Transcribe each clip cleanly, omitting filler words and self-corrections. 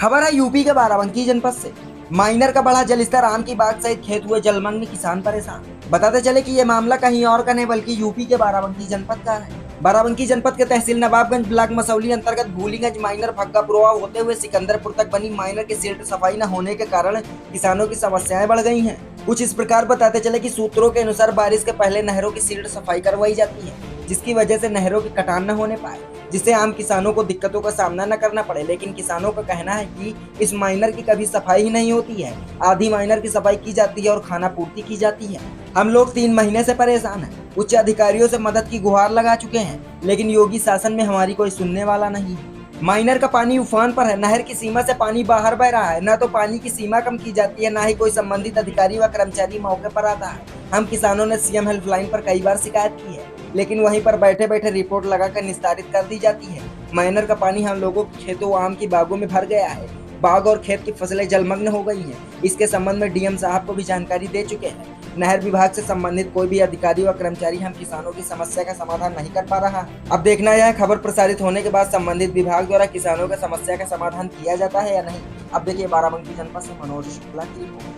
खबर है यूपी के बाराबंकी जनपद से। माइनर का बढ़ा जलस्तर, आम की बाग सहित खेत हुए जलमग्न, किसान परेशान। बताते चले कि ये मामला कहीं और का नहीं बल्कि यूपी के बाराबंकी जनपद का है। बाराबंकी जनपद के तहसील नवाबगंज, ब्लॉक मसौली अंतर्गत भूलीगंज माइनर भग्गापुरवा होते हुए सिकंदरपुर तक बनी माइनर की सील्ट सफाई न होने के कारण किसानों की समस्याएं बढ़ गई हैं। कुछ इस प्रकार बताते चले कि सूत्रों के अनुसार बारिश के पहले नहरों की सील्ट सफाई करवाई जाती है, जिसकी वजह से नहरों की कटान न होने पाए, जिससे आम किसानों को दिक्कतों का सामना न करना पड़े। लेकिन किसानों का कहना है कि इस माइनर की कभी सफाई ही नहीं होती है। आधी माइनर की सफाई की जाती है और खाना पूर्ति की जाती है। हम लोग 3 महीने से परेशान हैं। उच्च अधिकारियों से मदद की गुहार लगा चुके हैं, लेकिन योगी शासन में हमारी कोई सुनने वाला नहीं है। माइनर का पानी उफान पर है, नहर की सीमा से पानी बाहर बह रहा है। न तो पानी की सीमा कम की जाती है, न ही कोई संबंधित अधिकारी व कर्मचारी मौके पर आता है। हम किसानों ने सीएम हेल्पलाइन पर कई बार शिकायत की है, लेकिन वहीं पर बैठे बैठे रिपोर्ट लगाकर निस्तारित कर दी जाती है। माइनर का पानी हम लोगों के खेतों, आम की बागों में भर गया है। बाग और खेत की फसलें जलमग्न हो गई हैं। इसके संबंध में डीएम साहब को भी जानकारी दे चुके हैं। नहर विभाग से संबंधित कोई भी अधिकारी व कर्मचारी हम किसानों की समस्या का समाधान नहीं कर पा रहा। अब देखना यह खबर प्रसारित होने के बाद संबंधित विभाग द्वारा किसानों की समस्या का समाधान किया जाता है या नहीं। अब देखिए बाराबंकी जनपद से मनोज शुक्ला की रिपोर्ट।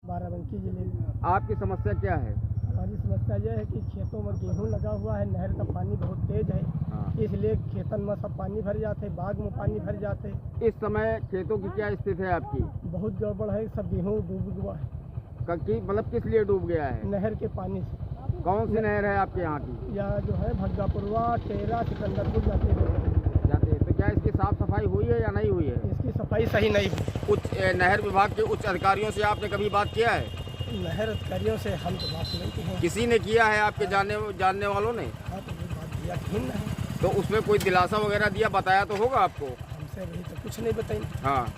बाराबंकी जिले में आपकी समस्या क्या है? हमारी समस्या यह है कि खेतों में गेहूं लगा हुआ है, नहर का पानी बहुत तेज है। हाँ। इसलिए खेतन में सब पानी भर जाते, बाग में पानी भर जाते। इस समय खेतों की क्या स्थिति है आपकी? बहुत गड़बड़ है, सब गेहूं डूब गया है मतलब किस लिए डूब गया है? नहर के पानी से। कौन सी नहर है आपके यहाँ की? या जो है भग्गापुरवा, टेरा, सिकंदरपुर जाते जाते तो क्या इसकी साफ सफाई हुई है या नहीं हुई है? इसकी सफाई सही नहीं हुई। उच्च नहर विभाग के उच्च अधिकारियों से आपने कभी बात किया है? नहर अधिकारियों से हम तो बात नहीं की है। किसी ने किया है आपके जानने वालों ने? हाँ, तो वो बात दिया भिन्न है। तो उसमें कोई दिलासा वगैरह दिया, बताया तो होगा आपको? हमसे वही तो कुछ नहीं बताई। हाँ,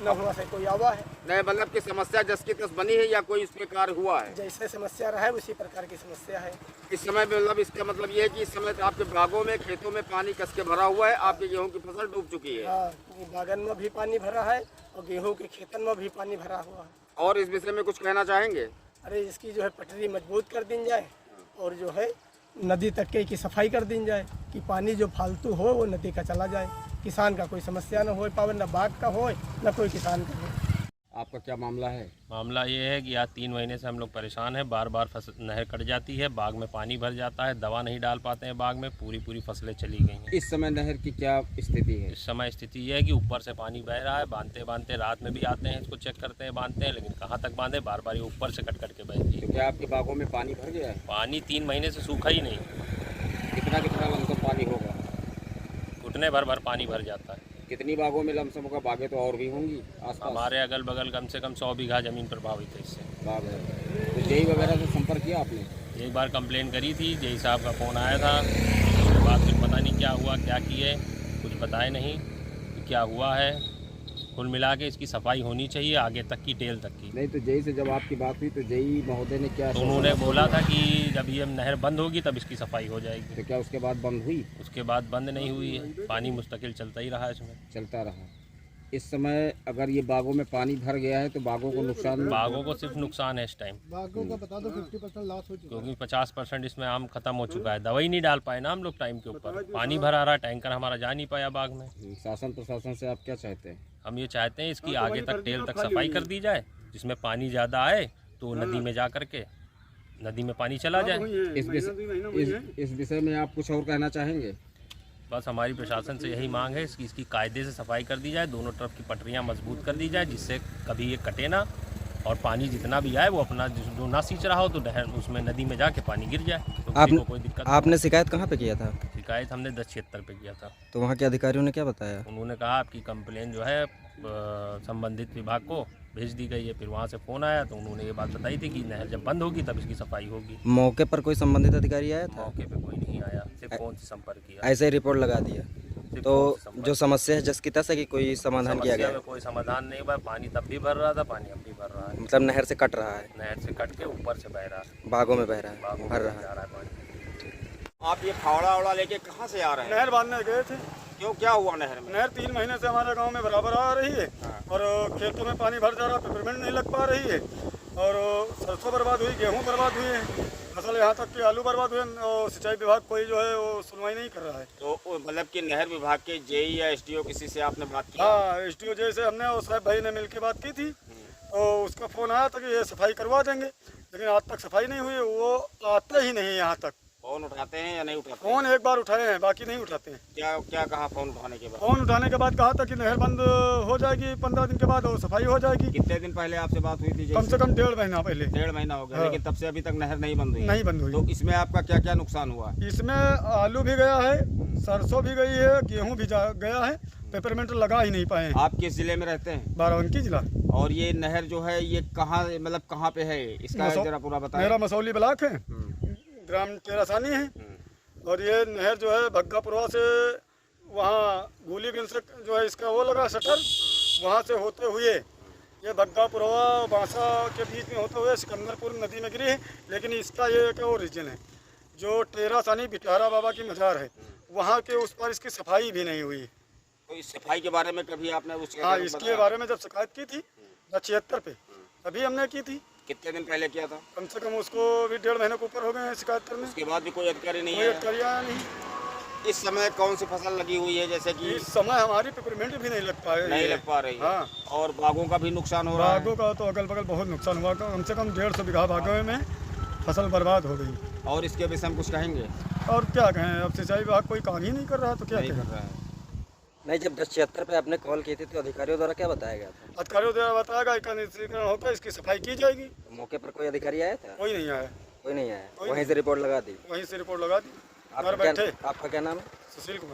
न हुआ से कोई आवा है। नहीं मतलब की समस्या जस की तस बनी है या कोई इसमें कार्य हुआ है? जैसे समस्या रहा है उसी प्रकार की समस्या है। इस समय मतलब इसका मतलब ये है कि इस समय आपके बागों में, खेतों में पानी कस के भरा हुआ है, आपके गेहूं की फसल डूब चुकी है। हाँ, बागन में भी पानी भरा है और गेहूं के खेतन में भी पानी भरा हुआ है। और इस विषय में कुछ कहना चाहेंगे? अरे इसकी जो है पटरी मजबूत कर दी जाए और जो है नदी तक के की सफाई कर दी जाए कि पानी जो फालतू हो वो नदी का चला जाए, किसान का कोई समस्या न हो पावे, न बाग का हो न कोई किसान का हो। आपका क्या मामला है? मामला ये है कि आज 3 महीने से हम लोग परेशान हैं। बार बार नहर कट जाती है, बाग में पानी भर जाता है, दवा नहीं डाल पाते हैं बाग में, पूरी फसलें चली गई हैं। इस समय नहर की क्या स्थिति है? इस समय स्थिति ये है कि ऊपर से पानी बह रहा है, बांधते रात में भी आते हैं, इसको चेक करते हैं, बांधते हैं, लेकिन कहाँ तक बांधे, बार बार ये ऊपर से कट के बहती है। तो क्या आपके बागों में पानी भर गया है? पानी 3 महीने से सूखा ही नहीं। कितना लमसम पानी होगा? घुटने भर पानी भर जाता है। कितनी बागों में लमसम होगा? बागें तो और भी होंगी आसपास? हमारे अगल बगल कम से कम 100 बीघा जमीन प्रभावित है इससे। बाग है तो जेई वगैरह से संपर्क किया आपने? एक बार कंप्लेन करी थी, जेई साहब का फ़ोन आया था, उसके बाद फिर पता नहीं क्या हुआ, क्या किए, कुछ बताए नहीं कि क्या हुआ है। कुल मिला के इसकी सफाई होनी चाहिए आगे तक की, टेल तक की। नहीं तो जेई से जब आपकी बात हुई तो जेई महोदय ने क्या? तो उन्होंने बोला था कि जब ये नहर बंद होगी तब इसकी सफाई हो जाएगी। तो क्या उसके बाद बंद हुई? उसके बाद बंद नहीं हुई है, पानी मुस्तकिल चलता ही रहा इसमें। चलता रहा। इस समय अगर ये बागों में पानी भर गया है तो बागों को नुकसान? बागों को सिर्फ नुकसान है इस टाइम, बागों का बता दो 50% लॉस हो चुका क्योंकि 50% इसमें आम खत्म हो चुका है। दवाई नहीं डाल पाए ना हम लोग टाइम के ऊपर, पानी भरा रहा, टैंकर हमारा जा नहीं पाया बाग में। शासन प्रशासन से आप क्या चाहते हैं? हम ये चाहते हैं इसकी आगे तक टेल तक सफाई कर दी जाए, जिसमें पानी ज़्यादा आए तो नदी में जा करके नदी में पानी चला जाए। इस विषय में आप कुछ और कहना चाहेंगे? बस हमारी प्रशासन से यही मांग है कि इसकी कायदे से सफाई कर दी जाए, दोनों तरफ की पटरियां मजबूत कर दी जाए, जिससे कभी ये कटे ना और पानी जितना भी आए वो अपना जो ना सींच रहा हो तो नहर उसमें नदी में जाके पानी गिर जाए, तो किसी को कोई दिक्कत। आपने शिकायत कहाँ पे किया था? शिकायत हमने 1076 पे किया था। तो वहाँ के अधिकारियों ने क्या बताया? उन्होंने कहा आपकी कंप्लेन जो है संबंधित विभाग को भेज दी गई है। फिर वहाँ से फ़ोन आया तो उन्होंने ये बात बताई थी कि नहर जब बंद होगी तब इसकी सफाई होगी। मौके पर कोई संबंधित अधिकारी आया था? मौके पे कोई नहीं आया, सिर्फ फ़ोन से संपर्क किया। ऐसे ही रिपोर्ट लगा दिया? सबसे तो कौन सी संपत्ति। जो समस्या है जसकी तस है कि कोई समाधान किया समस्या गया में है? कोई समाधान नहीं हुआ। पानी तब भी भर रहा था, पानी अब भी भर रहा है। मतलब नहर से कट रहा है, नहर से कट के ऊपर से बह रहा है, बागों में बह रहा है, बागों भर में रहा है। जा रहा है पानी। आप ये फावड़ा वड़ा लेके कहाँ से आ रहे हैं? नहर बांधने गए थे। क्यों, क्या हुआ नहर में? नहर 3 महीने से हमारे गांव में बराबर आ रही है और खेतों में पानी भर जा रहा, पेपरमेंट नहीं लग पा रही है और सरसों बर्बाद हुई, गेहूं बर्बाद हुए हैं, फसल यहाँ तक कि आलू बर्बाद हुए और सिंचाई विभाग कोई जो है वो सुनवाई नहीं कर रहा है। तो मतलब कि नहर विभाग के जेई या एसडीओ किसी से आपने बात की? हाँ, एसडीओ जैसे हमने और साहब भाई ने मिलकर बात की थी तो उसका फ़ोन आया था कि ये सफाई करवा देंगे, लेकिन आज तक सफाई नहीं हुई, वो आते ही नहीं यहाँ तक। फोन उठाते हैं या नहीं उठाते? फ़ोन एक बार उठाए हैं, बाकी नहीं उठाते हैं। क्या क्या कहा फोन उठाने के बाद? फ़ोन उठाने के बाद कहा था कि नहर बंद हो जाएगी 15 दिन के बाद और सफाई हो जाएगी। कितने दिन पहले आपसे बात हुई थी? कम से कम 1.5 महीना पहले। 1.5 महीना हो गया, हाँ। लेकिन तब से अभी तक नहर नहीं बंद हुई? नहीं बंद हुई। तो इसमें आपका क्या क्या नुकसान हुआ? इसमें आलू भी गया है, सरसों भी गई है, गेहूं भी गया है, पेपरमेंट लगा ही नहीं पाए हैं। आप किस जिले में रहते हैं? बाराबंकी जिला। और ये नहर जो है ये कहाँ, मतलब कहाँ पे है, इसका जरा पूरा बताएं। मेरा मसौली ब्लॉक है, ग्राम टेरासानी है और ये नहर जो है भग्गापुरवा से वहाँ गोलीगंज से जो है इसका वो लगा शटर, वहाँ से होते हुए ये भग्गापुरवा बांसा के बीच में होते हुए सिकंदरपुर नदी में गिरी है। लेकिन इसका ये एक और रीजन है, जो टेरासानी बिटारा बाबा की मजार है, वहाँ के उस पर इसकी सफाई भी नहीं हुई। तो इस सफाई के बारे में कभी आपने उसके हाँ, इसके बारे में जब शिकायत की थी 76 पे, अभी हमने की थी। कितने दिन पहले किया था? कम से कम उसको भी 1.5 महीने के ऊपर हो गए हैं शिकायत करने। उसके बाद भी कोई अधिकारी नहीं कोई है? अधिकारी आया नहीं। इस समय कौन सी फसल लगी हुई है, जैसे कि? इस समय हमारी पेपरमेंट भी नहीं लग पाए, नहीं लग पा रही है। हाँ, और बागों का भी नुकसान हो रहा है? बागों का तो अगल बगल बहुत नुकसान हुआ, कम से कम 150 बीघा बागों में फसल बर्बाद हो गई। और इसके विषय में कुछ कहेंगे? और क्या कहें, अब सिंचाई विभाग कोई काम ही नहीं कर रहा तो क्या नहीं कहें। कर रहा है। नहीं, जब 1076 पे आपने कॉल की थी तो अधिकारियों द्वारा क्या बताया गया था? अधिकारियों द्वारा बताया इसका निश्चितीकरण होकर इसकी सफाई की जाएगी। मौके पर कोई अधिकारी आया था? कोई नहीं आया, कोई नहीं आया, कोई वहीं से रिपोर्ट लगा दी। वहीं से रिपोर्ट लगा दी। घर आपका बैठे। क्या, आपका क्या नाम है? सुशील कुमार।